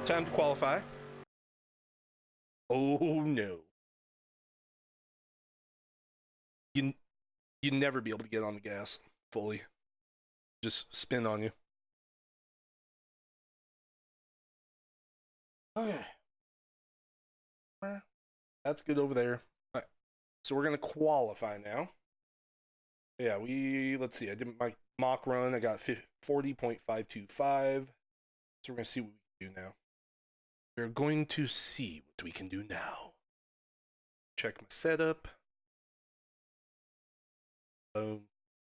Time to qualify. Oh no. You you'd never be able to get on the gas fully. Just spin on you. Okay. That's good over there. All right. So we're gonna qualify now. Yeah, let's see. I did my mock run. I got 40.525. So we're gonna see what we can do now. We're going to see what we can do now. Check my setup. Boom.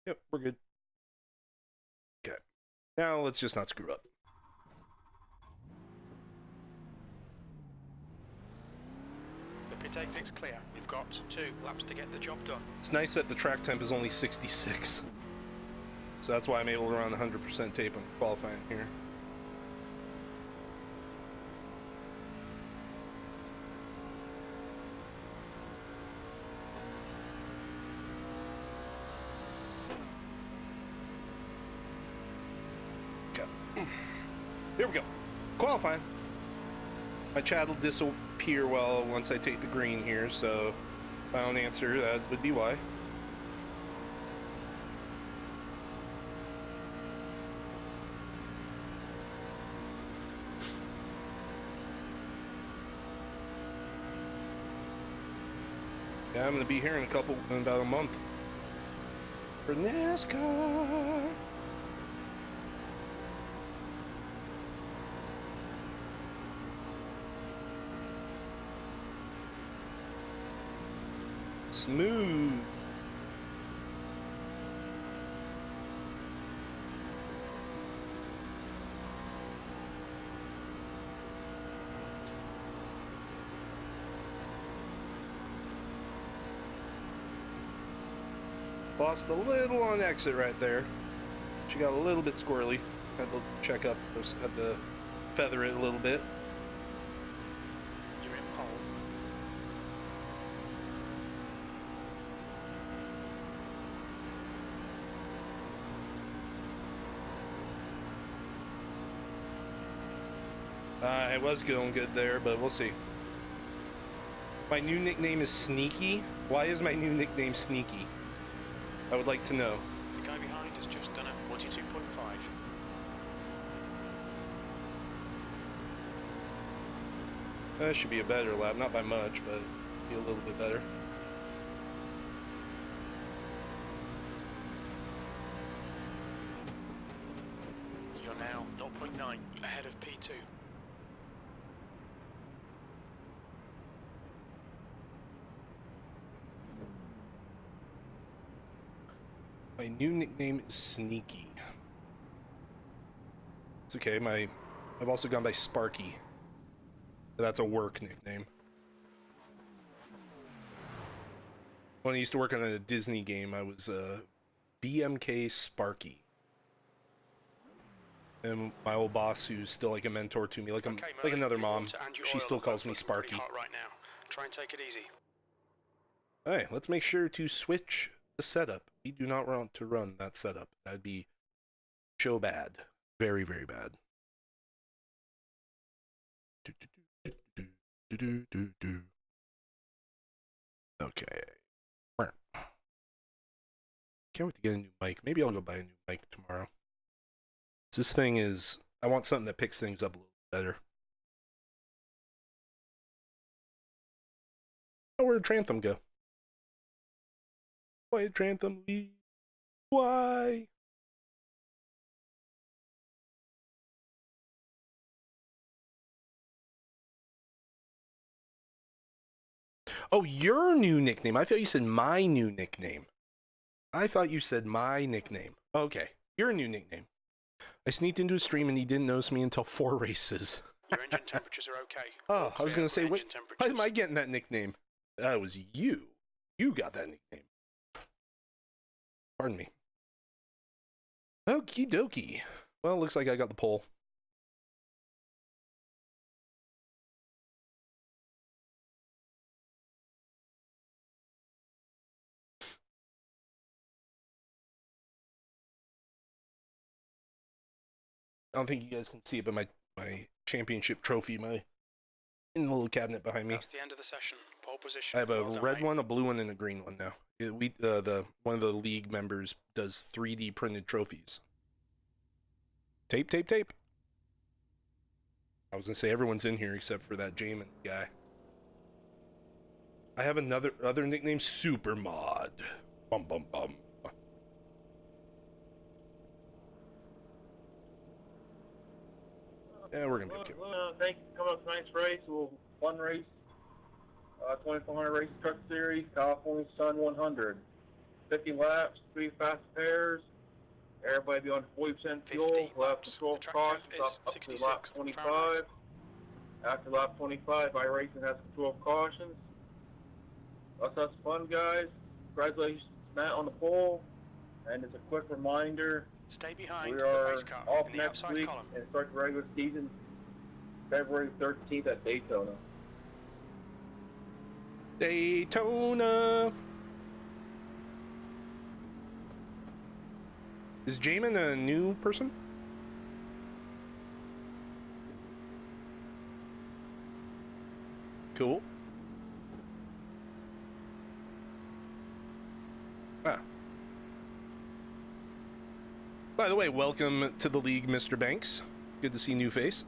Yep, we're good. Okay. Now let's just not screw up. The pit exit's clear. You've got 2 laps to get the job done. It's nice that the track temp is only 66. So that's why I'm able to run 100% tape on qualifying here. Here we go. Qualifying. My chat will disappear once I take the green here, so if I don't answer, that would be why. Yeah, I'm gonna be here in about a month for NASCAR. Smooth. Lost a little on exit right there. She got a little bit squirrely. Had to check up, had to feather it a little bit. You're in pole. It was going good there, but we'll see. My new nickname is Sneaky. Why is my new nickname Sneaky? I would like to know. The guy behind has just done a 42.5. That should be a better lap, not by much, but be a little bit better. You're now 0.9 ahead of P2. My new nickname is Sneaky. It's okay, I've also gone by Sparky. That's a work nickname. When I used to work on a Disney game, I was BMK Sparky. And my old boss, who's still like a mentor to me, like another mom, she still calls me Sparky. Right now. Try and take it easy. Alright, let's make sure to switch the setup. We do not want to run that setup. That'd be so bad. Very, very bad. Okay. Can't wait to get a new mic. Maybe I'll go buy a new mic tomorrow. This thing is... I want something that picks things up a little better. Oh, where'd Trantham go? Why did Trantham leave? Why? Oh, your new nickname. I thought you said my new nickname. I thought you said my nickname. Okay, your new nickname. I sneaked into a stream and he didn't notice me until 4 races. Your engine temperatures are okay. Oh, I was going to say, why am I getting that nickname? That was you. You got that nickname. Pardon me. Okie dokie. Well, looks like I got the pole. I don't think you guys can see it, but my championship trophy, in the little cabinet behind me. That's the end of the session. Pole position. I have a Well done, red mate. one, a blue one, and a green one now. The one of the league members does 3D printed trophies. Tape, tape, tape. I was gonna say everyone's in here except for that Jamin guy. I have other nickname, Super Mod. Bum bum bum. Yeah, we're gonna be okay. Thank you for coming up tonight's race. One race, 2400 Race Truck Series, California Sun 100. 50 laps, 3 fast pairs. Everybody be on 40% fuel. 50 We'll have laps. control The track costs temp is up to 66 lap 25. Fahrenheit. After lap 25, iRacing has control of cautions. That's fun, guys. Congratulations, Matt, on the pole. And as a quick reminder, Stay behind we the are race car off in the next outside week column. and start the regular season February 13th at Daytona. Daytona. Is Jamin a new person? Cool. Ah. By the way, welcome to the league, Mr. Banks. Good to see new face.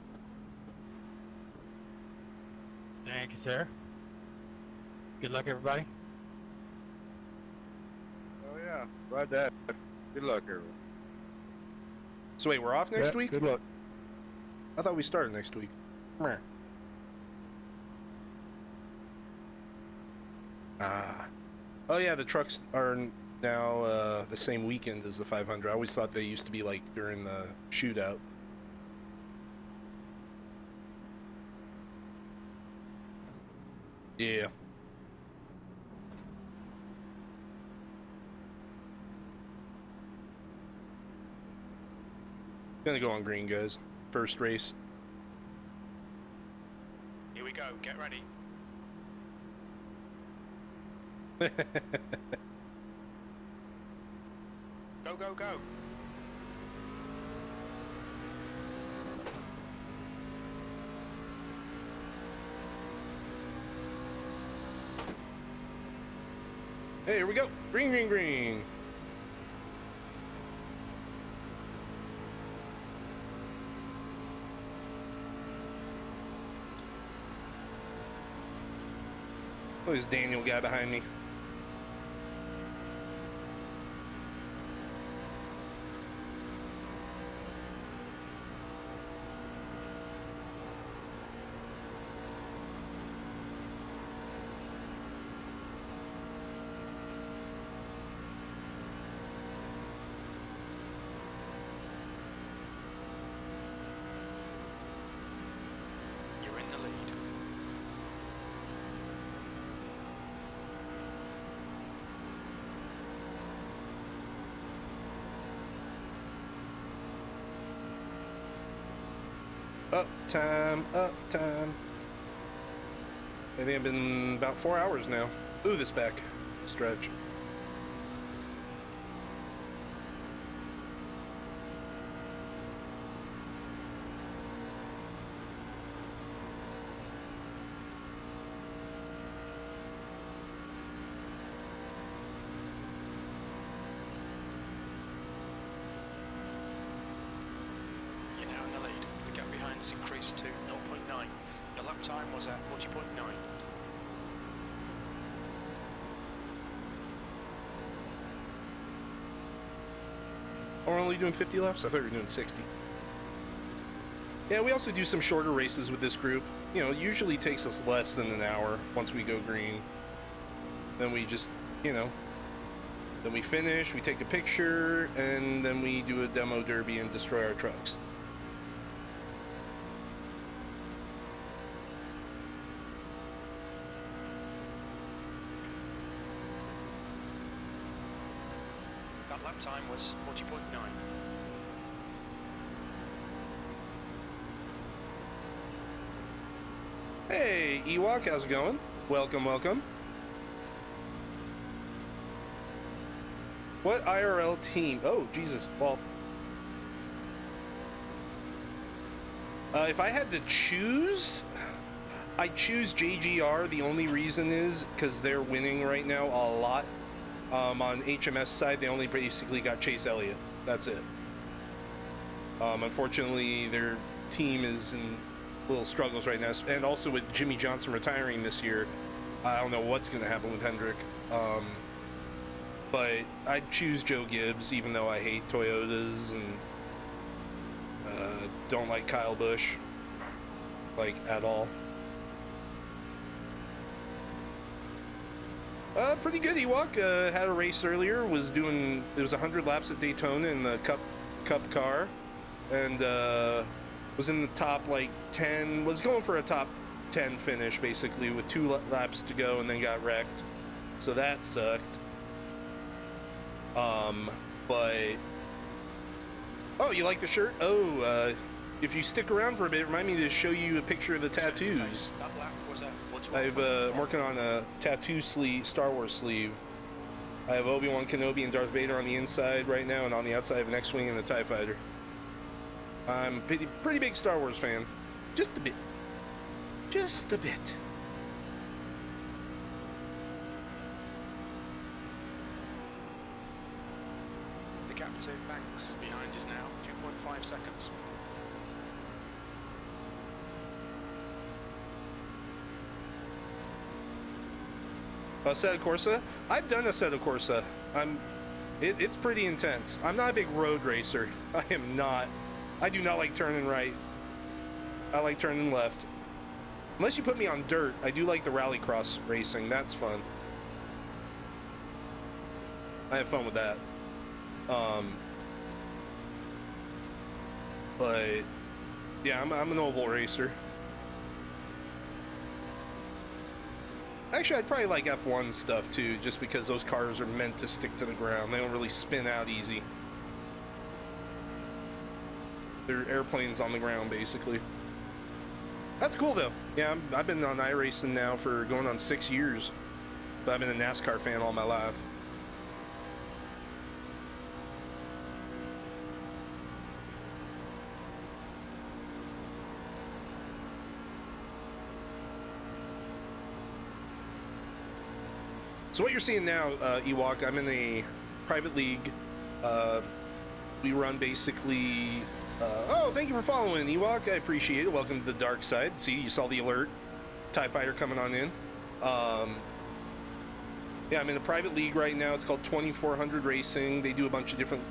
Thank you, sir. Good luck, everybody. Oh, yeah. Glad that. Good luck, everyone. So wait, we're off next week? Good luck. I thought we started next week. Meh. Ah. Oh yeah, the trucks are now the same weekend as the 500. I always thought they used to be like during the shootout. Yeah. Gonna go on green, guys. First race. Here we go. Get ready. Go, go, go. Hey, here we go. Green, green, green. Oh, there's Daniel guy behind me. You're in the lead. Up time, up time. I think it's been about 4 hours now. Ooh, this back stretch. You're now in the lead. The gap behind has increased to 0.9. Your lap time was at 40.9. Oh, we're only doing 50 laps? I thought we were doing 60. Yeah, we also do some shorter races with this group. You know, it usually takes us less than an hour once we go green. Then we just, you know, then we finish, we take a picture, and then we do a demo derby and destroy our trucks. That lap time was 40.9. Hey, Ewok, how's it going? Welcome, welcome. What IRL team? Oh, Jesus. Well, If I had to choose, I choose JGR. The only reason is because they're winning right now a lot. On HMS side, they only basically got Chase Elliott. That's it. Unfortunately, their team is in little struggles right now, and also with Jimmy Johnson retiring this year, I don't know what's going to happen with Hendrick. But I'd choose Joe Gibbs, even though I hate Toyotas and don't like Kyle Busch, like, at all. Pretty good, Ewok. Had a race earlier, it was 100 laps at Daytona in the Cup car, and was in the top, like, 10, was going for a top 10 finish, basically, with 2 laps to go, and then got wrecked. So that sucked. But... Oh, you like the shirt? Oh, if you stick around for a bit, remind me to show you a picture of the tattoos. I'm working on a tattoo sleeve, Star Wars sleeve. I have Obi-Wan Kenobi and Darth Vader on the inside right now, and on the outside I have an X-Wing and a TIE Fighter. I'm a pretty big Star Wars fan. Just a bit. Just a bit. The gap to Banks behind is now 2.5 seconds. Assetto Corsa? I've done Assetto Corsa. It's pretty intense. I'm not a big road racer. I am not. I do not like turning right. I like turning left. Unless you put me on dirt, I do like the rallycross racing. That's fun. I have fun with that. But yeah, I'm an oval racer. Actually, I'd probably like F1 stuff too, just because those cars are meant to stick to the ground. They don't really spin out easy. They're airplanes on the ground, basically. That's cool, though. Yeah, I've been on iRacing now for going on 6 years. But I've been a NASCAR fan all my life. So what you're seeing now, Ewok, I'm in a private league. We run basically... oh, thank you for following, Ewok. I appreciate it. Welcome to the dark side. See, you saw the alert. TIE Fighter coming on in. Yeah, I'm in a private league right now. It's called 2400 Racing. They do a bunch of different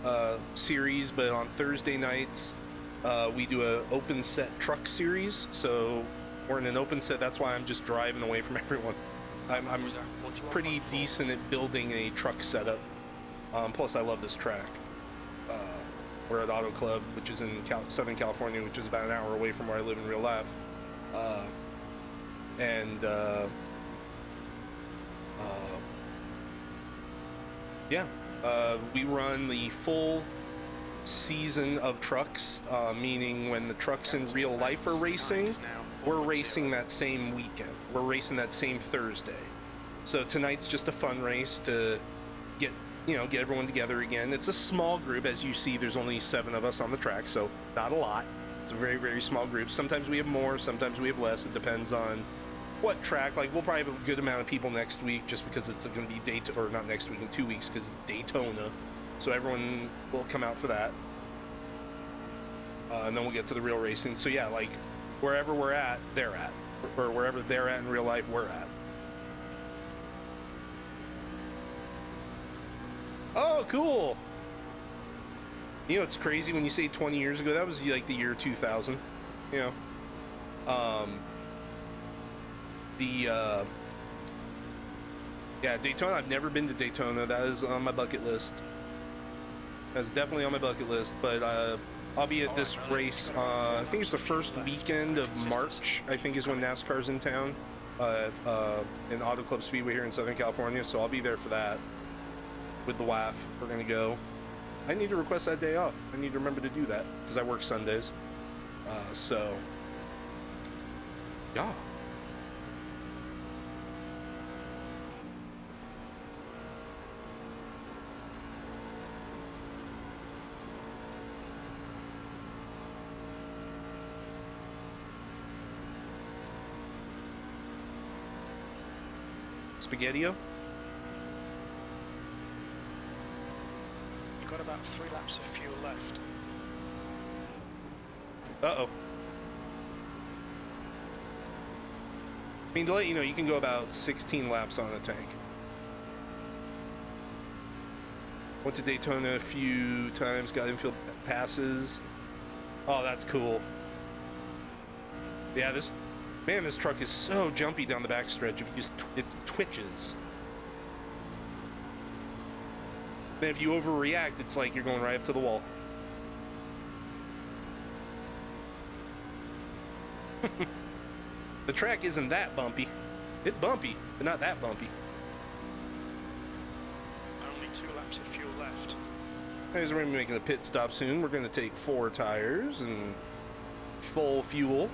series, but on Thursday nights, we do a open set truck series. So we're in an open set. That's why I'm just driving away from everyone. I'm pretty decent at building a truck setup. Plus, I love this track. We're at Auto Club, which is in Southern California, which is about an hour away from where I live in real life. Yeah, we run the full season of trucks, meaning when the trucks in real life are racing, we're racing that same weekend. We're racing that same Thursday. So tonight's just a fun race to get everyone together again. It's a small group. As you see, there's only 7 of us on the track, so not a lot. It's a very, very small group. Sometimes we have more, sometimes we have less. It depends on what track. Like, we'll probably have a good amount of people next week just because it's going to be Daytona, or not next week, in 2 weeks, because it's Daytona. So everyone will come out for that. And then we'll get to the real racing. So yeah, like, wherever we're at, they're at. Or wherever they're at in real life, we're at. Oh, cool. You know, it's crazy when you say 20 years ago. That was like the year 2000. You know. Yeah, Daytona. I've never been to Daytona. That is on my bucket list. That's definitely on my bucket list. But I'll be at this race. I think it's the first weekend of March. I think is when NASCAR's in town. In Auto Club Speedway here in Southern California. So I'll be there for that. With the WAF, we're gonna go. I need to request that day off. I need to remember to do that because I work Sundays. So yeah. Spaghetti-O? You've got about 3 laps of fuel left. Uh-oh. I mean, to let you know, you can go about 16 laps on a tank. Went to Daytona a few times, got infield passes. Oh, that's cool. Yeah, this truck is so jumpy down the backstretch. If you just it twitches. And if you overreact, it's like you're going right up to the wall. The track isn't that bumpy. It's bumpy, but not that bumpy. Only 2 laps of fuel left. Anyways, we're going to be making a pit stop soon. We're going to take 4 tires and full fuel.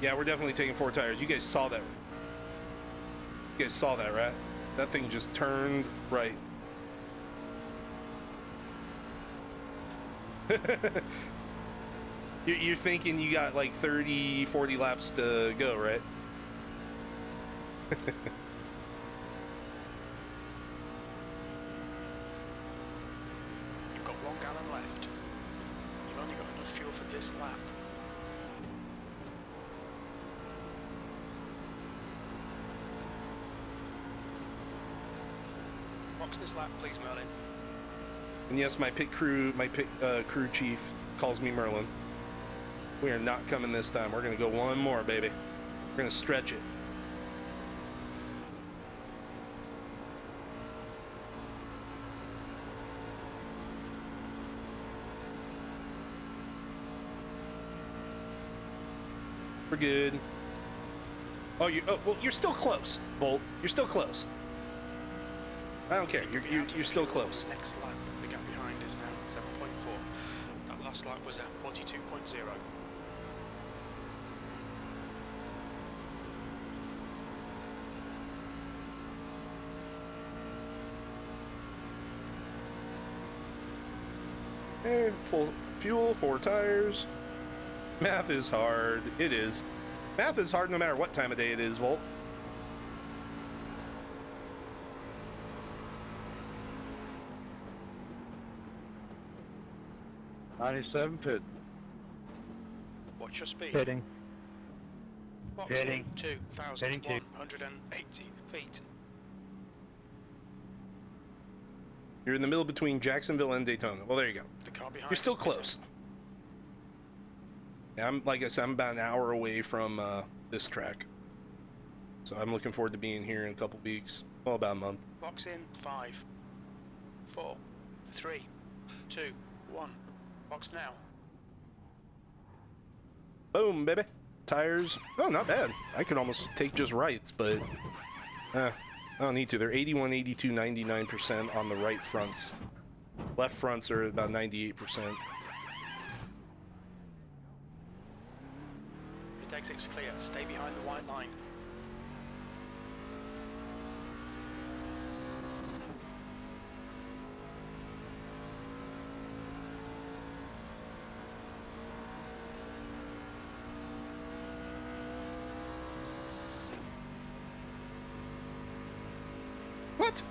Yeah, we're definitely taking 4 tires. You guys saw that. You guys saw that, right? That thing just turned right. You're thinking you got like 30, 40 laps to go, right? You've got 1 gallon left. You've only got enough fuel for this lap. Box this lap, please, Merlin. And yes, my crew chief calls me Merlin. We are not coming this time. We're gonna go one more, baby. We're gonna stretch it. We're good. Oh, well, you're still close, Bolt. You're still close. I don't care. You're still close. Next lap, the gap behind is now 7.4. That last lap was at 42.0. Okay, full fuel, 4 tires. Math is hard. It is. Math is hard no matter what time of day it is, Volt. '97 pit. What's your speed? Pitting. Box Pitting. 2,180 feet. You're in the middle between Jacksonville and Daytona. Well, there you go. The car behind You're still is pitting. close. Yeah, like I said, I'm about an hour away from this track. So I'm looking forward to being here in a couple weeks. Well, about a month. Box in 5, 4, 3, 2, 1. Box now. Boom, baby. Tires. Oh, not bad. I could almost take just rights, but I don't need to. They're 81, 82, 99% on the right fronts. Left fronts are about 98%. Pit exit's clear. Stay behind the white line. What?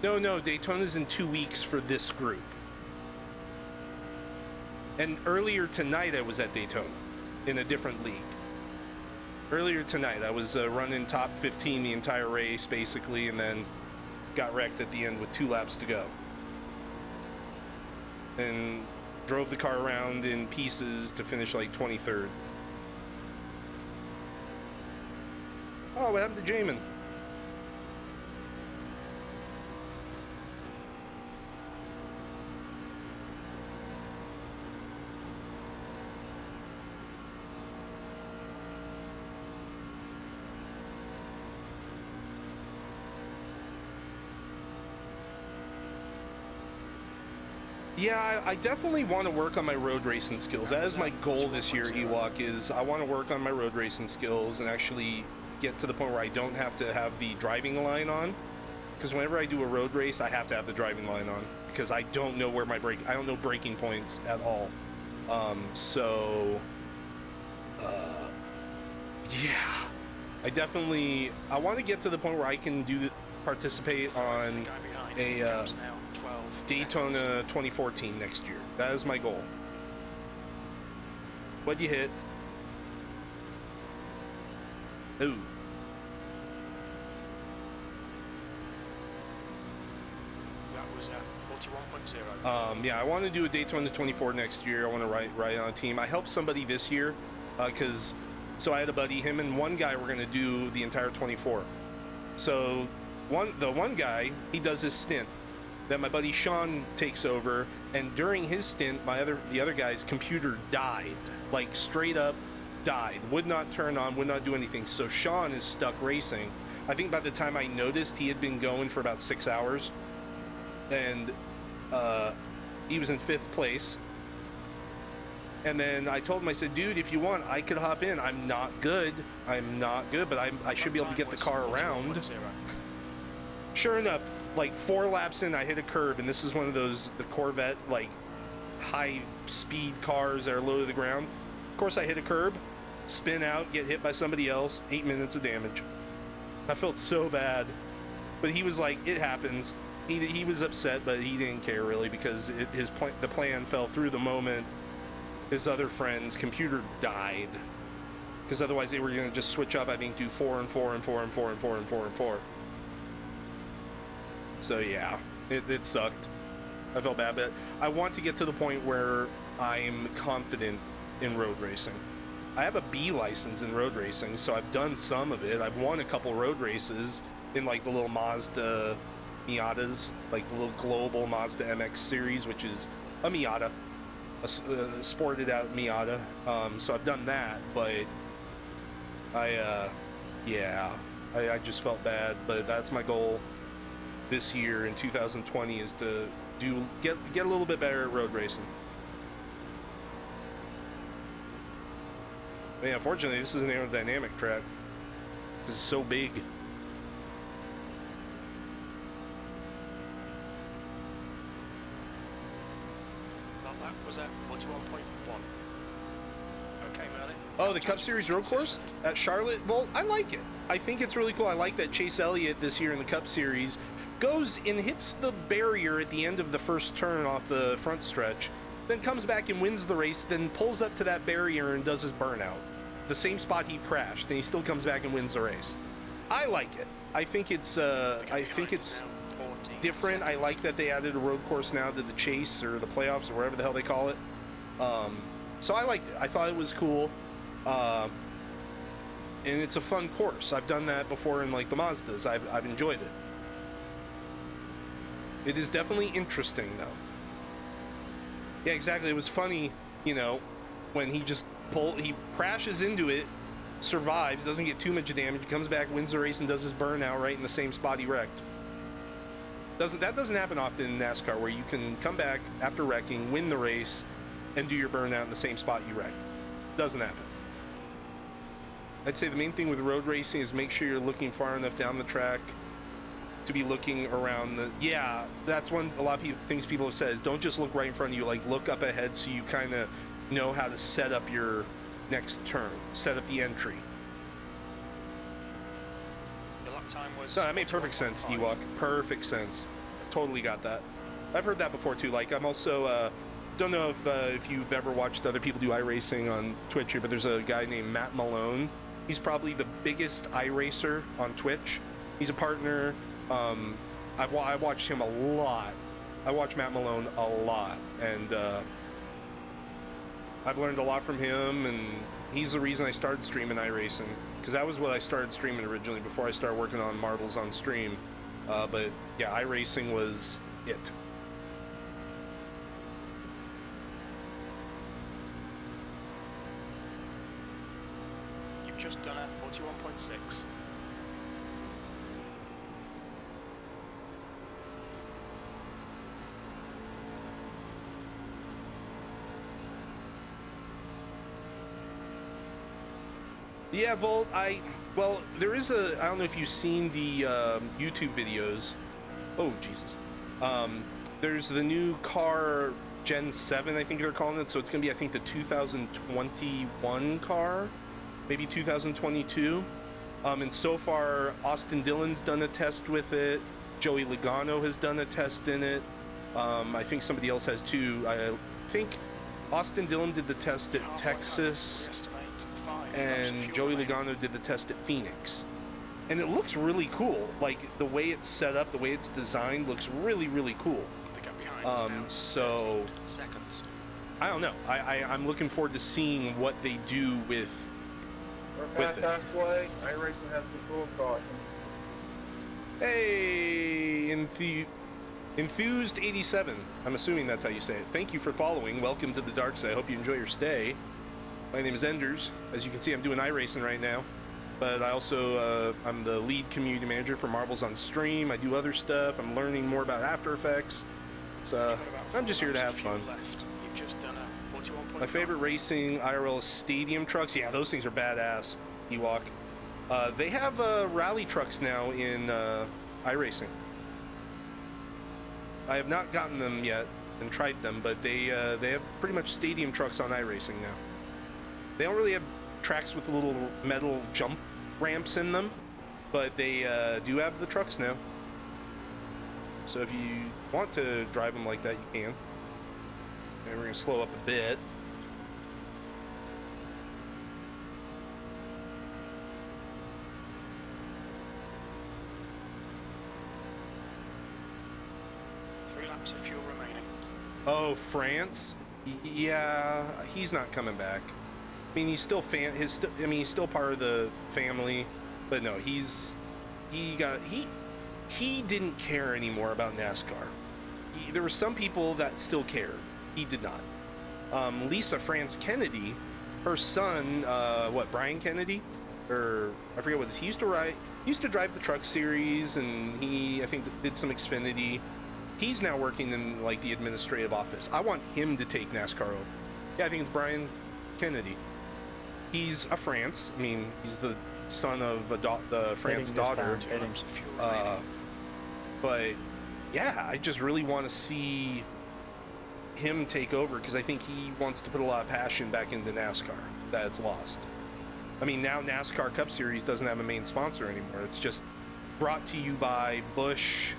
No, Daytona's in 2 weeks for this group. And earlier tonight I was at Daytona in a different league. Earlier tonight I was running top 15 the entire race basically, and then got wrecked at the end with 2 laps to go. And drove the car around in pieces to finish like 23rd. Oh, what happened to Jamin? Yeah, I definitely want to work on my road racing skills. That is my goal this year, Ewok, is I want to work on my road racing skills and actually get to the point where I don't have to have the driving line on. Because whenever I do a road race, I have to have the driving line on. Because I don't know where my I don't know braking points at all. Yeah. I want to get to the point where I can participate on a Daytona 2014 next year. That is my goal. What'd you hit? Ooh. That was at 41.0. Yeah, I want to do a Daytona 24 next year. I want to ride on a team. I helped somebody this year, so I had a buddy, him and one guy were going to do the entire 24. So the one guy, he does his stint. Then my buddy Sean takes over, and during his stint, the other guy's computer died, like straight up died, would not turn on, would not do anything. So Sean is stuck racing. I think by the time I noticed, he had been going for about 6 hours, and he was in 5th place. And then I told him, I said, dude, if you want, I could hop in. I'm not good, but I should be able to get the car around. Sure enough, like 4 laps in, I hit a curb, and this is one of those, the Corvette, like, high-speed cars that are low to the ground. Of course, I hit a curb, spin out, get hit by somebody else, 8 minutes of damage. I felt so bad. But he was like, it happens. He was upset, but he didn't care, really, because the plan fell through the moment his other friend's computer died. Because otherwise they were going to just switch up, I think, do 4 and 4 and 4 and 4 and 4 and 4 and 4. So yeah, it sucked. I felt bad, but I want to get to the point where I'm confident in road racing. I have a B license in road racing, so I've done some of it. I've won a couple road races in like the little Mazda Miatas, like the little global Mazda MX series, which is a Miata, a sported out Miata. So I've done that, but I just felt bad, but that's my goal this year in 2020 is to get a little bit better at road racing. I mean, unfortunately, this is an aerodynamic track. This is so big. That was at 41.1. Okay, Merlin. Oh, the Cup Series road course at Charlotte? Well, I like it. I think it's really cool. I like that Chase Elliott this year in the Cup Series goes and hits the barrier at the end of the first turn off the front stretch, then comes back and wins the race, then pulls up to that barrier and does his burnout. The same spot he crashed, and he still comes back and wins the race. I like it. I think it's different. I like that they added a road course now to the Chase or the playoffs or whatever the hell they call it. So I liked it. I thought it was cool. And it's a fun course. I've done that before in like the Mazdas. I've enjoyed it. It is definitely interesting, though. Yeah, exactly. It was funny, you know, when he crashes into it, survives, doesn't get too much damage, comes back, wins the race, and does his burnout right in the same spot he wrecked. That doesn't happen often in NASCAR, where you can come back after wrecking, win the race, and do your burnout in the same spot you wrecked. Doesn't happen. I'd say the main thing with road racing is make sure you're looking far enough down the track to be looking around that's a lot of things people have said is don't just look right in front of you, like look up ahead so you kind of know how to set up your next turn, set up the entry. Your lap time was... No, that made perfect sense, Ewok. Perfect sense. Totally got that. I've heard that before too. Like I'm also don't know if you've ever watched other people do iRacing on Twitch here, but there's a guy named Matt Malone. He's probably the biggest iRacer on Twitch. He's a partner. I watched him a lot. I watch Matt Malone a lot, and I've learned a lot from him, and he's the reason I started streaming iRacing, because that was what I started streaming originally before I started working on marbles on stream. But yeah, iRacing was it. You've just done at 41.6. Yeah, Volt. Well, there is a. I don't know if you've seen the YouTube videos. Oh Jesus. There's the new car Gen 7, I think they're calling it. So it's gonna be, I think, the 2021 car, maybe 2022. And so far, Austin Dillon's done a test with it. Joey Logano has done a test in it. I think somebody else has too. I think Austin Dillon did the test at Texas, and Joey Logano did the test at Phoenix. And it looks really cool. Like, the way it's set up, the way it's designed looks really, really cool. So I don't know. I'm looking forward to seeing what they do with it. Halfway, iRacing has control caution. Hey, Enthused 87. I'm assuming that's how you say it. Thank you for following. Welcome to the dark side. I hope you enjoy your stay. My name is Enders. As you can see, I'm doing iRacing right now. But I also, I'm the lead community manager for Marbles on Stream. I do other stuff. I'm learning more about After Effects. So I'm just here to have fun. My favorite racing IRL is stadium trucks. Yeah, those things are badass. Ewok. They have rally trucks now in iRacing. I have not gotten them yet and tried them, but they have pretty much stadium trucks on iRacing now. They don't really have tracks with little metal jump ramps in them, but they do have the trucks now. So if you want to drive them like that, you can. And we're going to slow up a bit. Of fuel remaining. Oh, France? Yeah, he's not coming back. I mean, he's still he's still part of the family, but no, he didn't care anymore about NASCAR. There were some people that still cared. He did not. Lisa France Kennedy, her son, Brian Kennedy, or I forget what this. He used to drive the Truck Series, and I think did some Xfinity. He's now working in like the administrative office. I want him to take NASCAR over. Yeah, I think it's Brian Kennedy. He's a France. I mean, he's the son of the France daughter. But yeah, I just really want to see him take over because I think he wants to put a lot of passion back into NASCAR that it's lost. I mean, now NASCAR Cup Series doesn't have a main sponsor anymore. It's just brought to you by Busch,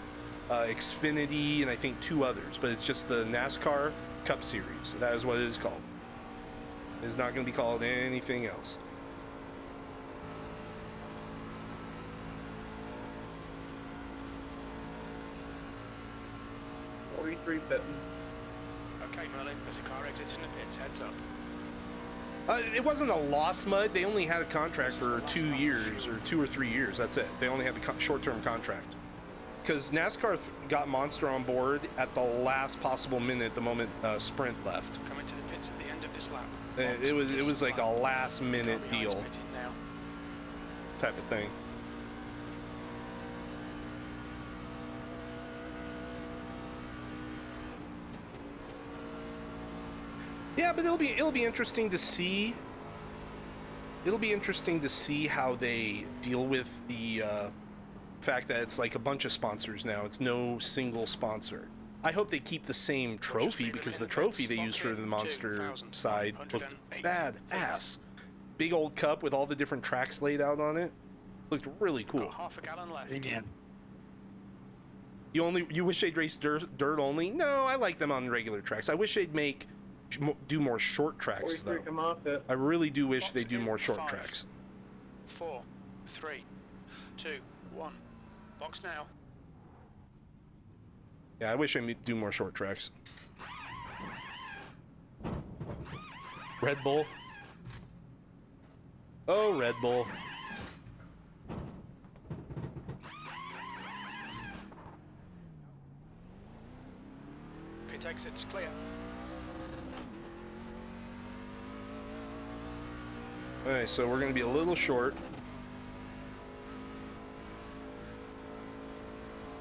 Xfinity, and I think 2 others, but it's just the NASCAR Cup Series. That is what it is called. It is not going to be called anything else. .43 pitting. Okay, Merlin, there's a car exiting the pits. Heads up. It wasn't a lost mud. They only had a contract for 2 years or 2 or 3 years. That's it. They only had a short-term contract. Because NASCAR got Monster on board at the last possible minute, the moment Sprint left. Coming to the pits at the end of this lap. It was like a last-minute deal type of thing. Yeah, but it'll be interesting to see. It'll be interesting to see how they deal with the fact that it's like a bunch of sponsors now. It's no single sponsor. I hope they keep the same trophy because the trophy they used for the Monster side looked badass. Big old cup with all the different tracks laid out on it. Looked really cool. Half a gallon left. Again. You wish they'd race dirt only? No, I like them on regular tracks. I wish they'd do more short tracks though. I really do wish they do more short tracks. 4, 3, 2, 1. Box now. Yeah, I wish they'd do more short tracks. Red Bull. Oh, Red Bull. Pit exits clear. Alright, so we're going to be a little short.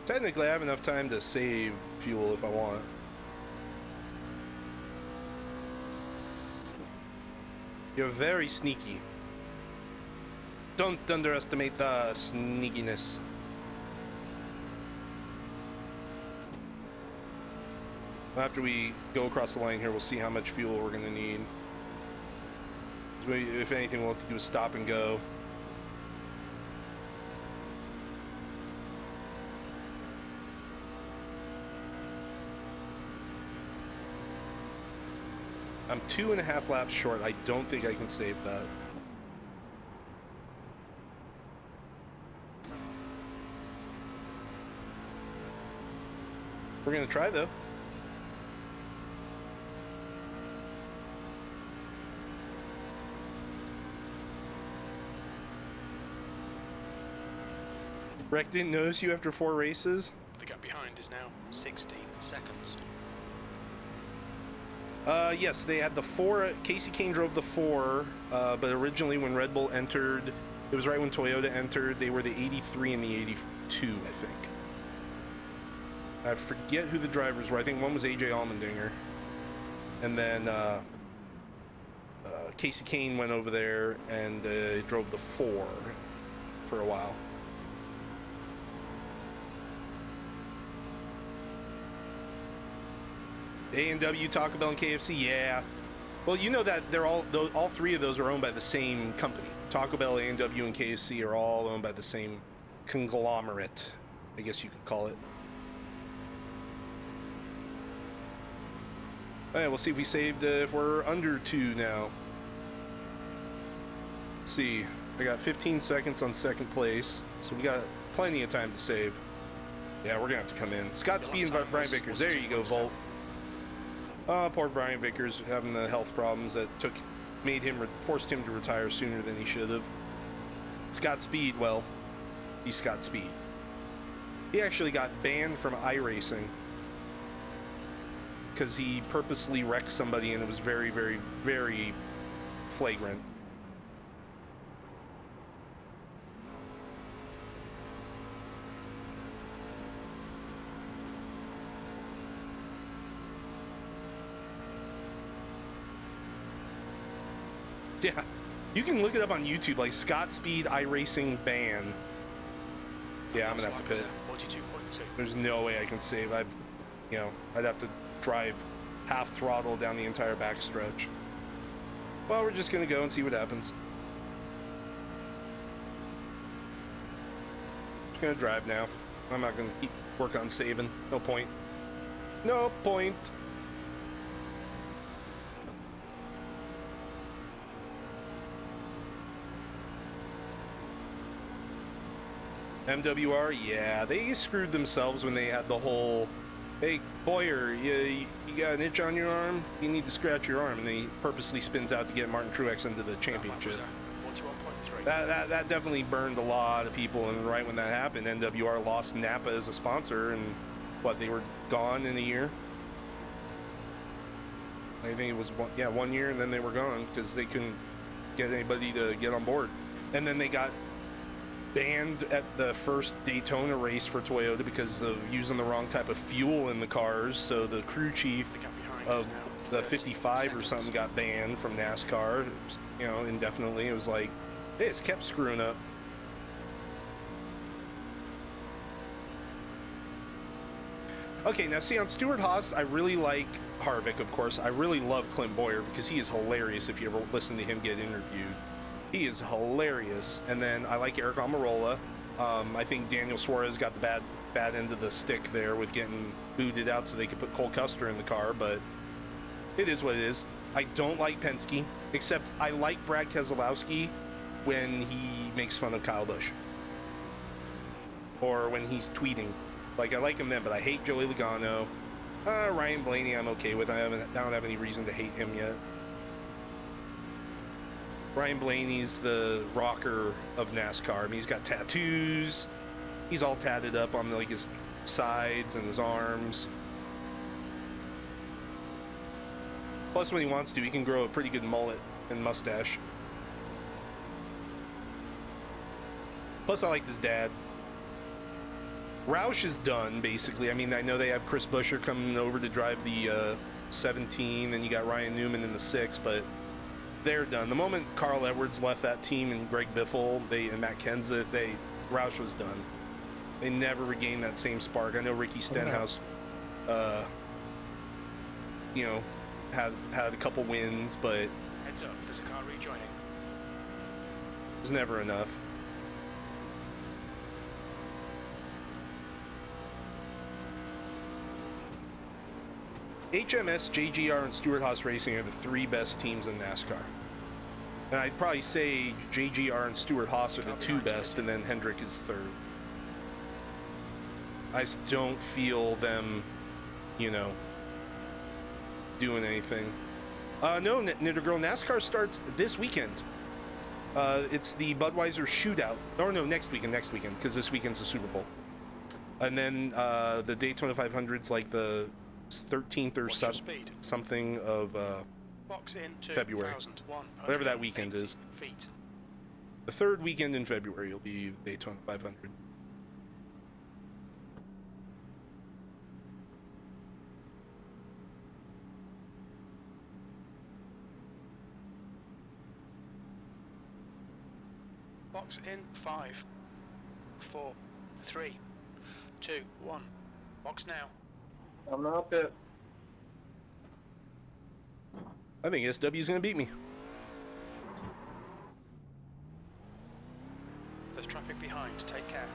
Technically, I have enough time to save fuel if I want. You're very sneaky. Don't underestimate the sneakiness. After we go across the line here, we'll see how much fuel we're going to need. If anything, we'll have to do is stop and go. I'm 2.5 laps short. I don't think I can save that. We're going to try, though. Rec didn't notice you after 4 races? The gap behind is now 16 seconds. Yes, they had the 4. Casey Kane drove the 4, but originally when Red Bull entered, it was right when Toyota entered, they were the 83 and the 82, I think. I forget who the drivers were. I think one was AJ Allmendinger. And then Casey Kane went over there and drove the 4 for a while. A&W, Taco Bell, and KFC, yeah. Well, you know that they're all 3 of those are owned by the same company. Taco Bell, A&W, and KFC are all owned by the same conglomerate, I guess you could call it. All right, we'll see if we saved, if we're under 2 now. Let's see, I got 15 seconds on 2nd place, so we got plenty of time to save. Yeah, we're gonna have to come in. Scott Speed and Brian Vickers, there you go, Volt. Poor Brian Vickers having the health problems that forced him to retire sooner than he should have. Scott Speed, well, he's Scott Speed. He actually got banned from iRacing because he purposely wrecked somebody, and it was very, very, very flagrant. Yeah, you can look it up on YouTube, like Scott Speed iRacing ban. Yeah, I'm gonna have to pit. 42.2. There's no way I can save. I'd have to drive half throttle down the entire backstretch. Well, we're just gonna go and see what happens. Just gonna drive now. I'm not gonna work on saving. No point. No point. MWR, yeah, they screwed themselves when they had the whole, hey, Boyer, you got an itch on your arm? You need to scratch your arm, and he purposely spins out to get Martin Truex into the championship. 41.3. That definitely burned a lot of people, and right when that happened, MWR lost Napa as a sponsor, and what, they were gone in a year? I think it was 1 year, and then they were gone because they couldn't get anybody to get on board. And then they got banned at the first Daytona race for Toyota because of using the wrong type of fuel in the cars. So the crew chief of the 55 or something got banned from NASCAR, indefinitely. It was like, hey, it's kept screwing up. Okay, now see, on Stewart-Haas, I really like Harvick, of course. I really love Clint Boyer because he is hilarious if you ever listen to him get interviewed. He is hilarious. And then I like Eric Almirola. I think Daniel Suarez got the bad end of the stick there with getting booted out so they could put Cole Custer in the car, but it is what it is. I don't like Penske, except I like Brad Keselowski when he makes fun of Kyle Busch. Or when he's tweeting. Like, I like him then, but I hate Joey Logano. Ryan Blaney I'm okay with. I don't have any reason to hate him yet. Ryan Blaney's the rocker of NASCAR. I mean, he's got tattoos. He's all tatted up on like his sides and his arms. Plus, when he wants to, he can grow a pretty good mullet and mustache. Plus, I like his dad. Roush is done, basically. I mean, I know they have Chris Buescher coming over to drive the 17, and you got Ryan Newman in the 6, but they're done. The moment Carl Edwards left that team and Greg Biffle, and Matt Kenseth, Roush was done. They never regained that same spark. I know Ricky Stenhouse, you know, had a couple wins, but Heads up, there's a car rejoining. it was never enough. HMS, JGR, and Stewart-Haas Racing are the three best teams in NASCAR. And I'd probably say JGR and Stewart-Haas are the two best, and then Hendrick is third. I just don't feel them, you know, doing anything. No, Knitter Girl, NASCAR starts this weekend. It's the Budweiser Shootout. Or no, next weekend, because this weekend's the Super Bowl. And then the Daytona 500's like the 13th or something of Box in February. Whatever that weekend is. Feet. The third weekend in February will be Daytona 500. Box in 5, 4, 3, 2, 1. Box now. I'm not pit. I think SW's gonna beat me. There's traffic behind. Take care.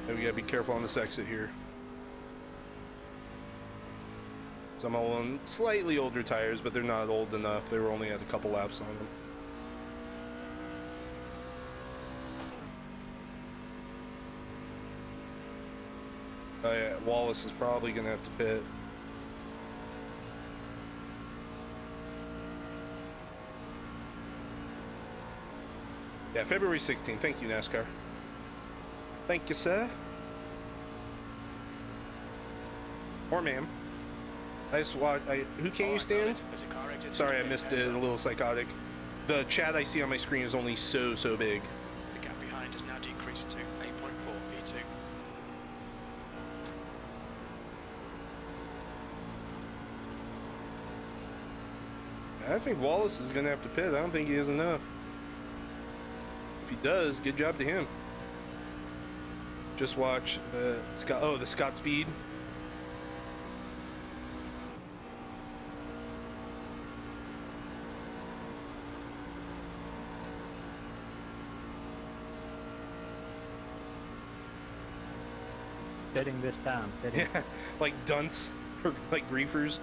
And we gotta be careful on this exit here. So I'm on slightly older tires, but they're not old enough. They were only at a couple laps on them. Oh yeah, Wallace is probably gonna have to pit. Yeah, February 16th. Thank you, NASCAR. Thank you, sir. Or ma'am. I just watch. Who can't you stand? Sorry, I missed it. A little psychotic. The chat I see on my screen is only so big. The gap behind has now decreased to 8.4 V2. I think Wallace is gonna have to pit. I don't think he has enough. If he does, good job to him. Just watch the Scott. Oh, the Scott Speed. Pitting this time. Pitting. Yeah, like dunce or like griefers.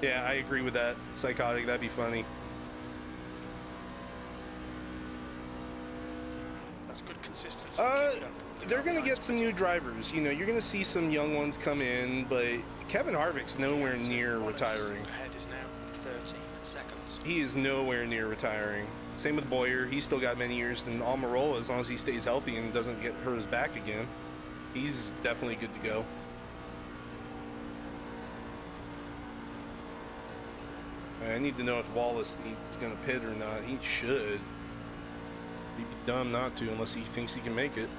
Yeah, I agree with that. Psychotic. That'd be funny. That's good consistency. Keep it up. The They're gap gonna behind's get some new drivers. You know, you're gonna see some young ones come in, but Kevin Harvick's nowhere near retiring. Ahead is now 13 seconds. He is nowhere near retiring. Same with Boyer. He's still got many years. And Almirola, as long as he stays healthy and doesn't get hurt his back again, he's definitely good to go. I need to know if Wallace is going to pit or not. He should. He'd be dumb not to unless he thinks he can make it.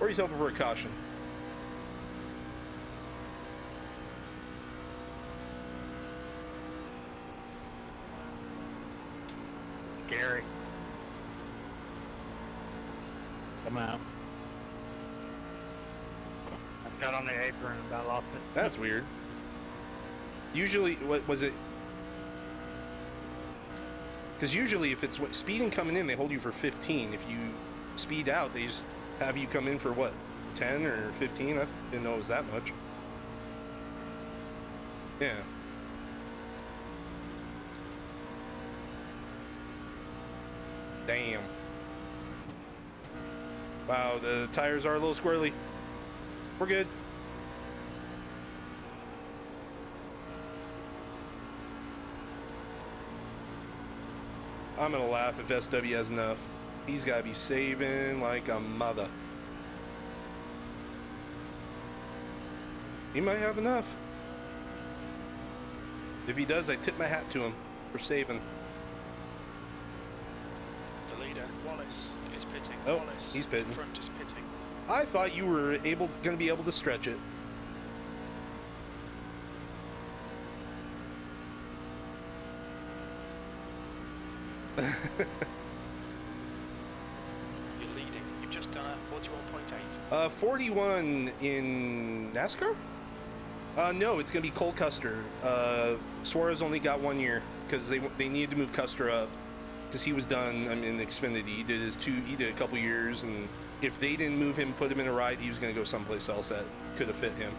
Or he's hoping for a caution. Gary. Come out. I got on the apron and about lost it. That's weird. Usually, what was it? Because usually if it's speeding coming in, they hold you for 15. If you speed out, they just have you come in for what, 10 or 15? I didn't know it was that much. Yeah. Damn. Wow, the tires are a little squirrely. We're good. I'm gonna laugh if SW has enough. He's gotta be saving like a mother. He might have enough. If he does, I tip my hat to him for saving. The leader, Wallace, is pitting. Oh, Wallace, he's pitting. Front is pitting. I thought you were gonna be able to stretch it. You're leading. You've just done a 41.8. 41 in NASCAR? No, it's going to be Cole Custer. Suarez only got 1 year because they needed to move Custer up because he was done in Xfinity. He did a couple years, and if they didn't move him, put him in a ride, he was going to go someplace else that could have fit him.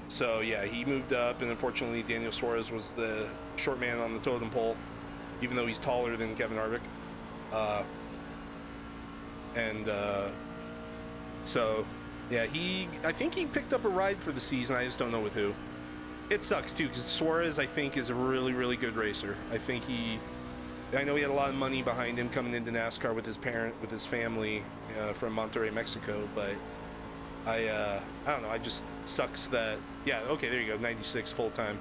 So yeah, he moved up, and unfortunately Daniel Suarez was the short man on the totem pole, even though he's taller than Kevin Harvick. So yeah, I think he picked up a ride for the season. I just don't know with who. It sucks too, because Suarez, I think, is a really, really good racer. I know he had a lot of money behind him coming into NASCAR with his family from Monterrey, Mexico, but I don't know, it just sucks that, yeah, okay, there you go, 96 full-time.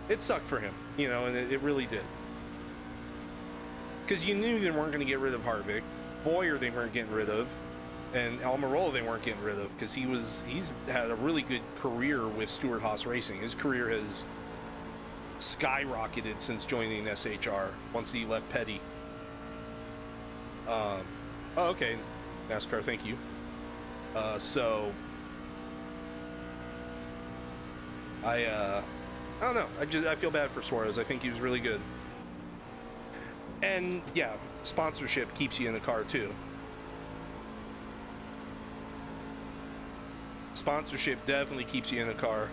It sucked for him, and it really did. Because you knew they weren't going to get rid of Harvick. Boyer they weren't getting rid of. And Almirola they weren't getting rid of, because he's had a really good career with Stewart-Haas Racing. His career has skyrocketed since joining SHR once he left Petty. Oh, okay, NASCAR, thank you. So I don't know. I feel bad for Suarez. I think he was really good. And yeah, sponsorship keeps you in the car too. Sponsorship definitely keeps you in the car.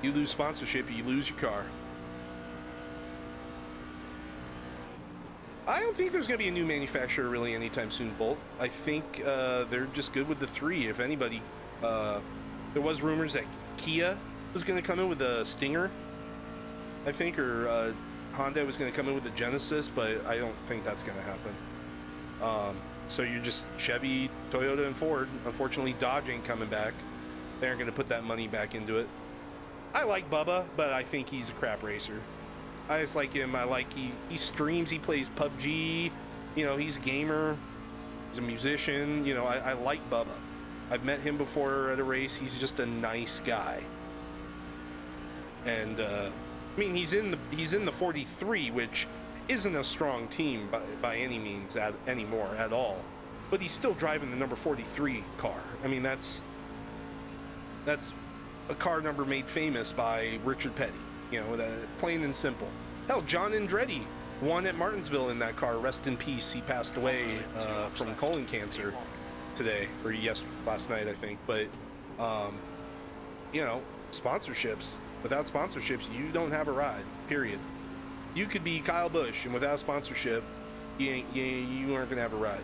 You lose sponsorship, you lose your car. I don't think there's going to be a new manufacturer really anytime soon, Bolt. I think they're just good with the 3. If anybody, there was rumors that Kia was going to come in with a Stinger, I think, or Honda was going to come in with the Genesis, but I don't think that's going to happen. So you're just Chevy, Toyota, and Ford. Unfortunately, Dodge ain't coming back. They aren't going to put that money back into it. I like Bubba, but I think he's a crap racer. I just like him. He streams, he plays PUBG, he's a gamer, he's a musician, I like Bubba. I've met him before at a race. He's just a nice guy. And he's in the 43, which isn't a strong team by any means anymore at all. But he's still driving the number 43 car. That's a car number made famous by Richard Petty. Plain and simple. Hell, John Andretti won at Martinsville in that car. Rest in peace. He passed away from colon cancer today, or last night, I think. But, sponsorships. Without sponsorships, you don't have a ride, period. You could be Kyle Busch, and without sponsorship, you aren't going to have a ride.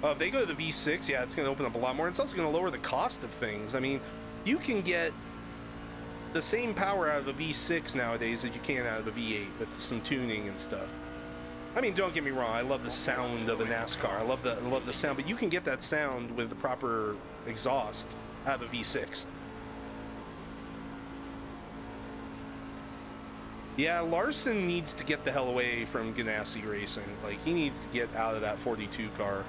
If they go to the V6, yeah, it's going to open up a lot more. It's also going to lower the cost of things. You can get the same power out of a V6 nowadays that you can out of a V8 with some tuning and stuff. Don't get me wrong, I love the sound of a NASCAR. I love the sound, but you can get that sound with the proper exhaust out of a V6. Yeah, Larson needs to get the hell away from Ganassi Racing. He needs to get out of that 42 car.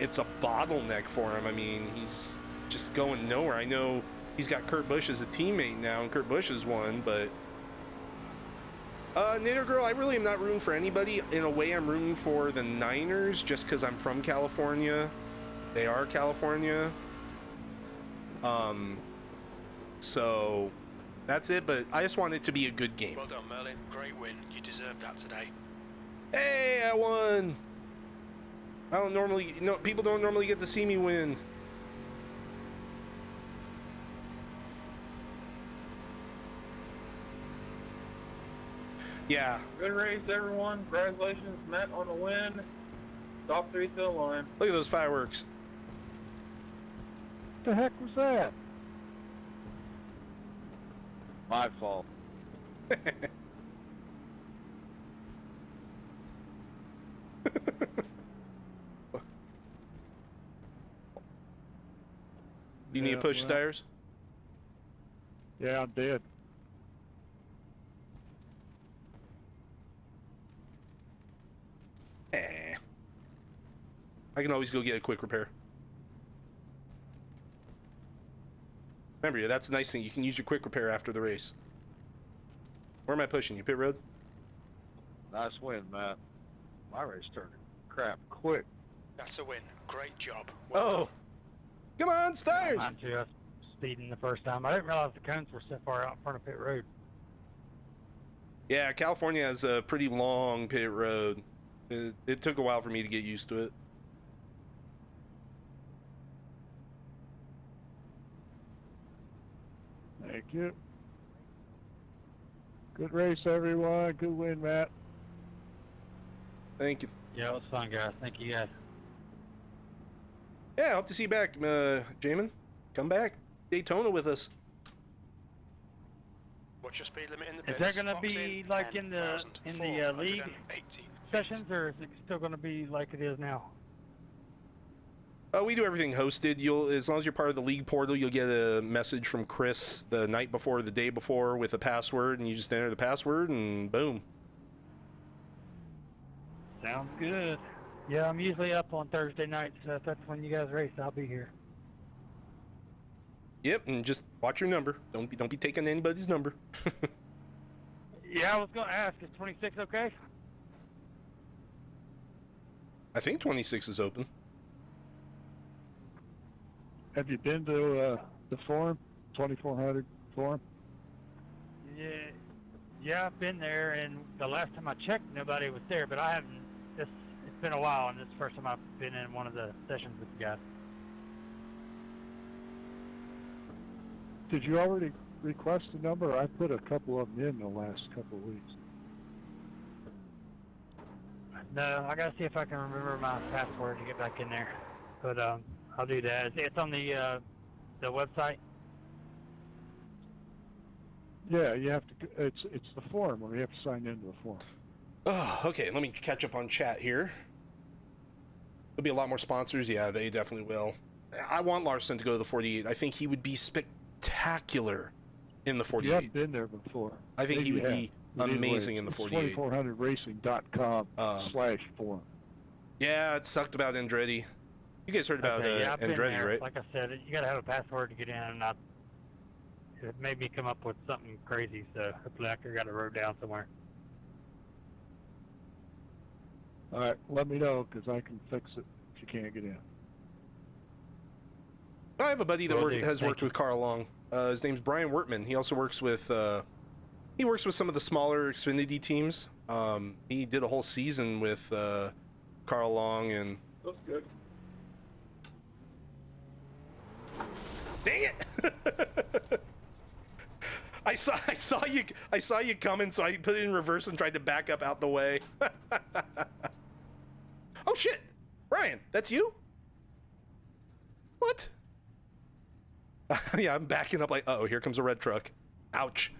It's a bottleneck for him. He's just going nowhere. I know he's got Kurt Busch as a teammate now, and Kurt Busch has won, but Nader Girl, I really am not rooting for anybody. In a way, I'm rooting for the Niners just because I'm from California. They are California. So that's it, but I just want it to be a good game. Well done, Merlin. Great win. You deserved that today. Hey, I won! People don't normally get to see me win. Yeah. Good race, everyone. Congratulations, Matt, on the win. Top 3 to the line. Look at those fireworks. What the heck was that? My fault. You need to push tires? Yeah, I'm dead. Eh. I can always go get a quick repair. Remember, that's the nice thing. You can use your quick repair after the race. Where am I pushing you? Pit road? Nice win, Matt. My race turned crap quick. That's a win. Great job. Oh. Come on, stars! Mine too. I was speeding the first time. I didn't realize the cones were so far out in front of pit road. Yeah, California has a pretty long pit road. It took a while for me to get used to it. Thank you. Good race, everyone. Good win, Matt. Thank you. Yeah, it was fun, guys. Thank you, guys. Yeah, hope to see you back, Jamin. Come back. Daytona with us. What's your speed limit in the Is pits? there gonna Box be in, like in the 10,480 league feet. sessions, or is it still gonna be like it is now? We do everything hosted. You'll, as long as you're part of the league portal, you'll get a message from Chris the night before, the day before, with a password, and you just enter the password, and boom. Sounds good. Yeah, I'm usually up on Thursday nights, so if that's when you guys race, I'll be here. Yep, and just watch your number. Don't be taking anybody's number. Yeah, I was gonna ask, is 26 okay? I think 26 is open. Have you been to the forum, 2400 forum? Yeah, I've been there, and the last time I checked, nobody was there, but I haven't, it's been a while, and this is the first time I've been in one of the sessions with you guys. Did you already request a number? I put a couple of them in the last couple of weeks. No, I gotta see if I can remember my password to get back in there, but I'll do that. It's on the website. Yeah, you have to. It's the forum where you have to sign into the forum. Oh, okay, let me catch up on chat here. There'll be a lot more sponsors. Yeah, they definitely will. I want Larson to go to the 48. I think he would be spectacular in the 48. You haven't been there before. I think he Maybe would you be have. amazing in the 48. 2400racing.com/forum. Yeah, it sucked about Andretti. You guys heard about Okay, yeah, I've been Andretti, there. right? Like I said, you gotta have a password to get in, and it made me come up with something crazy, so hopefully I got it wrote down somewhere. All right, let me know because I can fix it if you can't get in. I have a buddy that Will do. has Thank worked you. with Carl Long. His name's Brian Wertman. He also works with some of the smaller Xfinity teams. He did a whole season with Carl Long, and Looks good. dang it! I saw you coming, so I put it in reverse and tried to back up out the way. Oh shit, Brian, that's you? What? Yeah, I'm backing up like, uh oh, here comes a red truck. Ouch.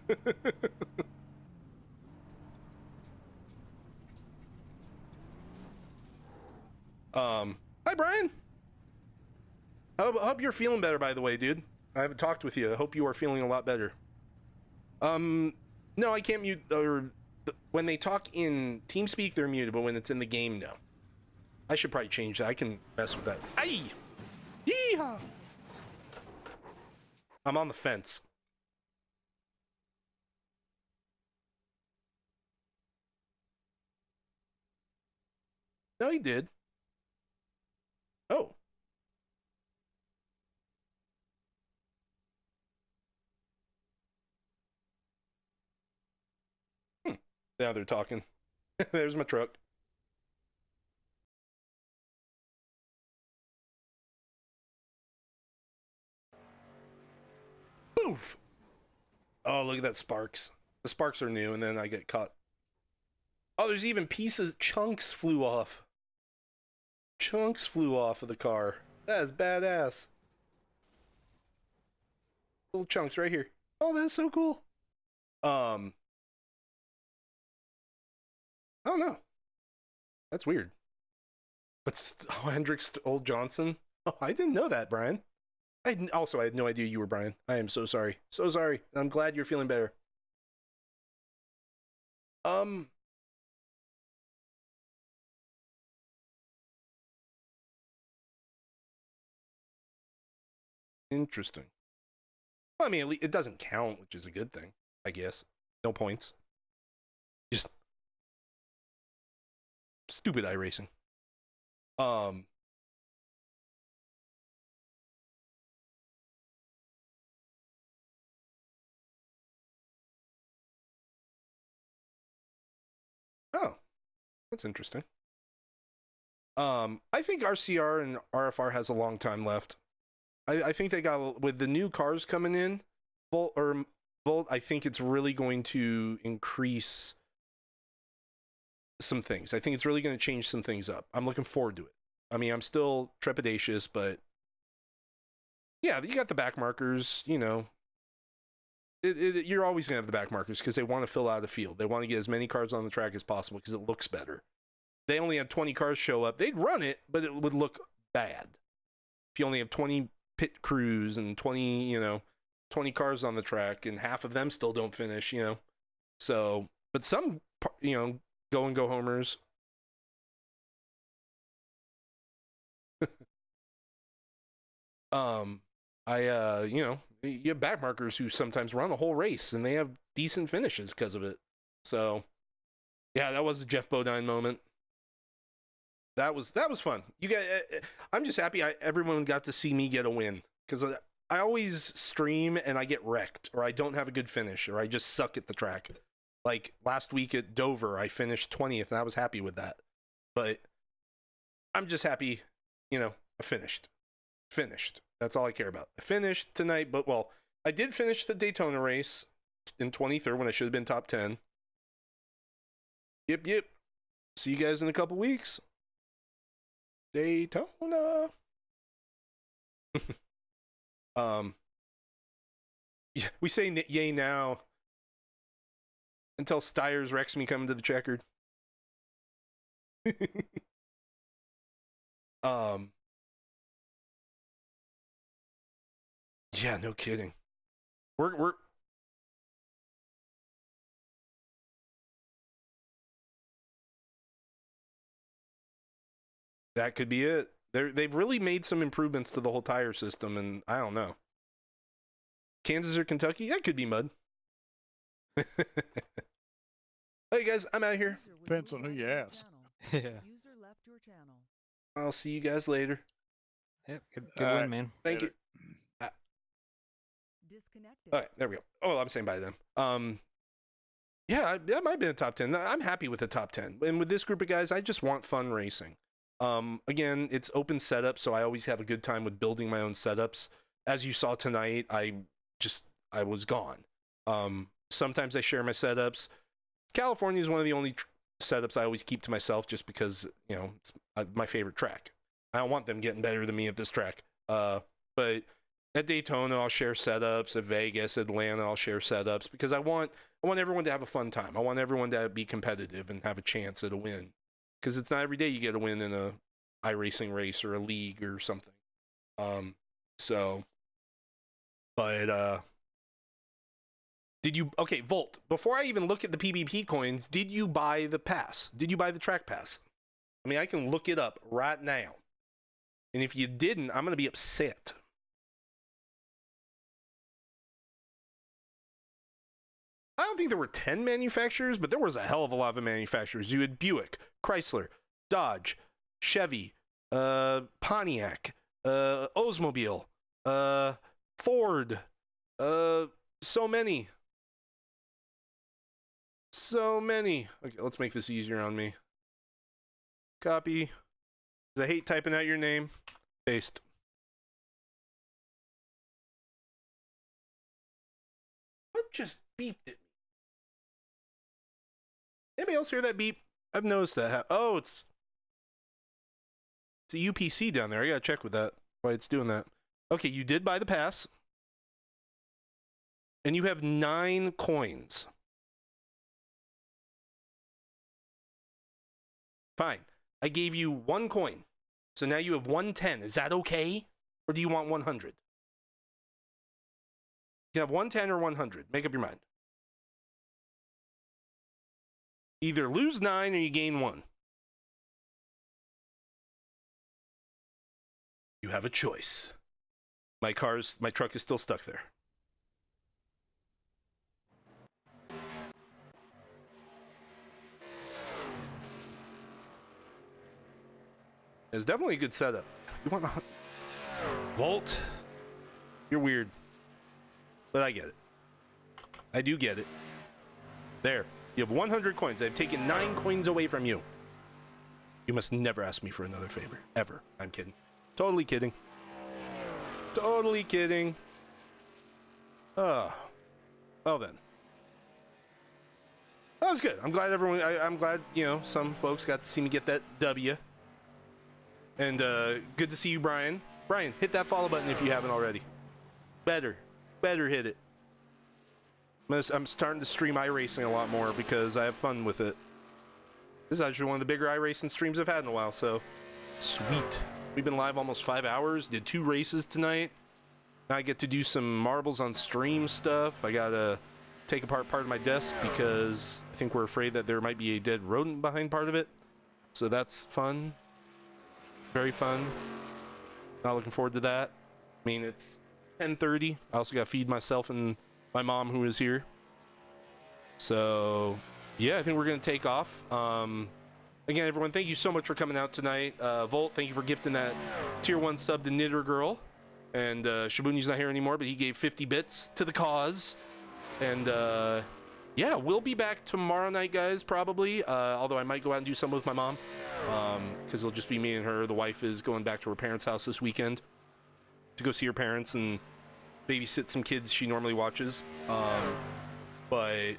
Hi Brian. Hope you're feeling better, by the way, dude. I haven't talked with you. I hope you are feeling a lot better. No, I can't mute, or when they talk in TeamSpeak, they're muted, but when it's in the game, no. I should probably change that. I can mess with that. Aye! Yeehaw! I'm on the fence. No, he did. Oh. Now they're talking. There's my truck. Poof! Oh, look at that sparks. The sparks are new, and then I get caught. Oh, there's even pieces, chunks flew off. Chunks flew off of the car. That is badass. Little chunks right here. Oh, that's so cool. I don't know. That's weird. But Hendrick's old Johnson? Oh, I didn't know that, Brian. I had no idea you were Brian. I am so sorry. So sorry. I'm glad you're feeling better. Interesting. Well, I mean, it doesn't count, which is a good thing, I guess. No points. Just stupid iRacing. Oh, that's interesting. I think RCR and RFR has a long time left. I think they got, with the new cars coming in, Volt, I think it's really going to increase some things. I think it's really going to change some things up. I'm looking forward to it. I mean, I'm still trepidatious, but yeah, you got the back markers, you know. You're always going to have the back markers because they want to fill out a field. They want to get as many cars on the track as possible because it looks better. They only have 20 cars show up. They'd run it, but it would look bad. If you only have 20 pit crews and 20 cars on the track and half of them still don't finish, So, but some, go homers. You have back markers who sometimes run a whole race and they have decent finishes because of it. So, yeah, that was the Jeff Bodine moment. That was fun. You guys, I'm just happy everyone got to see me get a win because I always stream and I get wrecked or I don't have a good finish or I just suck at the track. Like last week at Dover, I finished 20th and I was happy with that. But I'm just happy, I finished. That's all I care about. I finished tonight, but well, I did finish the Daytona race in 23rd when I should have been top 10. Yep. See you guys in a couple weeks. Daytona. Yeah, we say yay now until Stiers wrecks me coming to the checkered. Yeah, no kidding. We're that could be it. They've really made some improvements to the whole tire system, and I don't know. Kansas or Kentucky? That could be mud. Hey guys, I'm out of here. Depends on who you ask. Yeah. I'll see you guys later. Yep, good win, man. Thank you. All right, there we go. Oh, I'm saying bye then. Yeah, that might have been a top 10. I'm happy with the top 10. And with this group of guys, I just want fun racing. Again, it's open setup, so I always have a good time with building my own setups. As you saw tonight, I was gone. Sometimes I share my setups. California is one of the only setups I always keep to myself just because, it's my favorite track. I don't want them getting better than me at this track. But at Daytona, I'll share setups. At Vegas, Atlanta, I'll share setups because I want everyone to have a fun time. I want everyone to be competitive and have a chance at a win. Because it's not every day you get a win in a iRacing race or a league or something. Volt, before I even look at the PvP coins, did you buy the pass? Did you buy the track pass? I mean, I can look it up right now. And if you didn't, I'm going to be upset. I don't think there were 10 manufacturers, but there was a hell of a lot of manufacturers. You had Buick, Chrysler, Dodge, Chevy, Pontiac, Oldsmobile, Ford, so many. Okay, let's make this easier on me. Copy. 'Cause I hate typing out your name. Paste. What just beeped it? Anybody else hear that beep? I've noticed that. Oh, it's a UPC down there. I gotta check with that. Why it's doing that. Okay, you did buy the pass. And you have 9 coins. Fine. I gave you 1 coin. So now you have 110. Is that okay? Or do you want 100? You can have 110 or 100. Make up your mind. Either lose 9 or you gain 1. You have a choice. My truck is still stuck there. It's definitely a good setup. You want to Volt? You're weird. But I get it. I do get it. There. You have 100 coins. I've taken 9 coins away from you. You must never ask me for another favor. Ever. I'm kidding. Totally kidding. Totally kidding. Well then. That was good. I'm glad everyone... I'm glad, some folks got to see me get that W. And good to see you, Brian. Brian, hit that follow button if you haven't already. Better hit it. I'm starting to stream iRacing a lot more because I have fun with it. This is actually one of the bigger iRacing streams I've had in a while, so sweet. We've been live almost 5 hours, did 2 races tonight. Now I get to do some marbles on stream stuff. I gotta take apart part of my desk because I think we're afraid that there might be a dead rodent behind part of it. So that's fun. Very fun. Not looking forward to that. I mean, it's 10:30. I also got to feed myself and my mom, who is here. So, yeah, I think we're going to take off. Again, everyone, thank you so much for coming out tonight. Volt, thank you for gifting that tier 1 sub to Knitter Girl. And Shabuni's not here anymore, but he gave 50 bits to the cause. And, yeah, we'll be back tomorrow night, guys, probably. Although I might go out and do something with my mom. Because it'll just be me and her. The wife is going back to her parents' house this weekend to go see her parents and babysit some kids she normally watches. But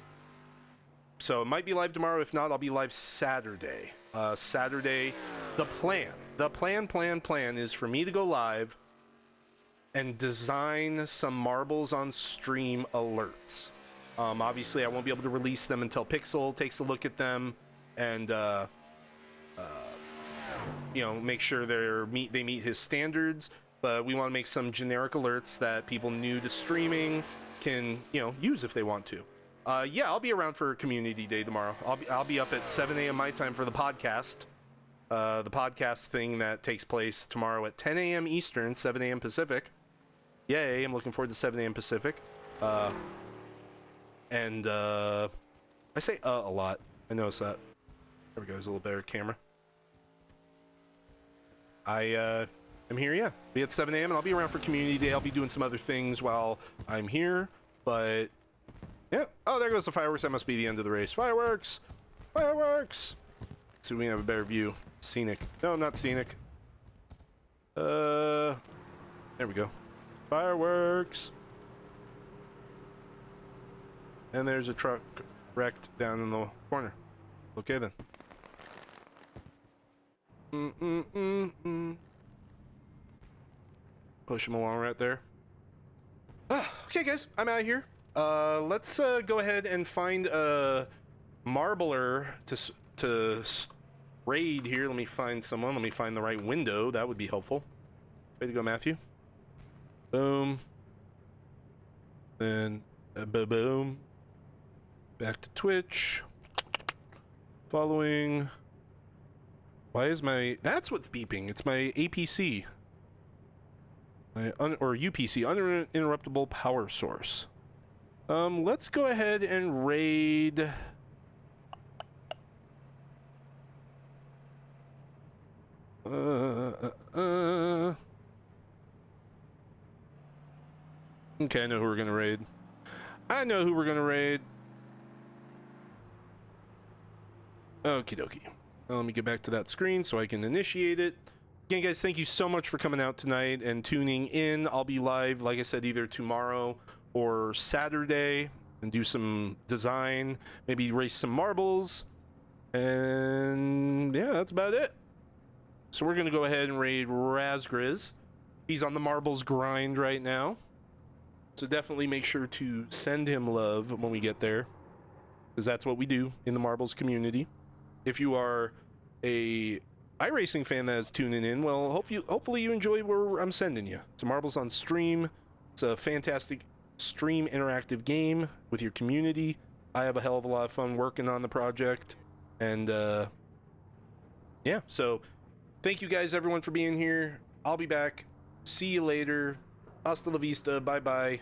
so it might be live tomorrow. If not, I'll be live Saturday. Saturday, the plan is for me to go live and design some marbles on stream alerts. Obviously, I won't be able to release them until Pixel takes a look at them and make sure they meet his standards. But we want to make some generic alerts that people new to streaming can use if they want to. Yeah, I'll be around for Community Day tomorrow. I'll be up at 7 a.m. my time for the podcast. The podcast thing that takes place tomorrow at 10 a.m. Eastern, 7 a.m. Pacific. Yay, I'm looking forward to 7 a.m. Pacific. And I say a lot. I noticed that. There we go, there's a little better camera. I'm here, yeah. Be at 7 a.m. and I'll be around for Community Day. I'll be doing some other things while I'm here, but yeah. Oh, there goes the fireworks. That must be the end of the race. Fireworks! Fireworks! So we have a better view. Scenic. No, not scenic. There we go. Fireworks! And there's a truck wrecked down in the corner. Okay then. Push him along right there. Okay, guys, I'm out of here. Let's go ahead and find a marbler to raid here. Let me find someone. Let me find the right window. That would be helpful. Way to go, Matthew. Boom. Then boom. Back to Twitch. Following. Why is my... That's what's beeping. It's my APC. Or UPC, uninterruptible power source. Let's go ahead and raid... Okay, I know who we're gonna raid. Okie dokie. Let me get back to that screen so I can initiate it. Again, guys, thank you so much for coming out tonight and tuning in. I'll be live, like I said, either tomorrow or Saturday and do some design, maybe race some marbles. And yeah, that's about it. So we're going to go ahead and raid Razgriz. He's on the marbles grind right now. So definitely make sure to send him love when we get there, because that's what we do in the marbles community. If you are a iRacing fan that's tuning in, well, hopefully you enjoy where I'm sending you. It's marbles on stream. It's a fantastic stream interactive game with your community. I have a hell of a lot of fun working on the project. And yeah, so thank you guys, everyone, for being here. I'll be back. See you later. Hasta la vista. Bye-bye.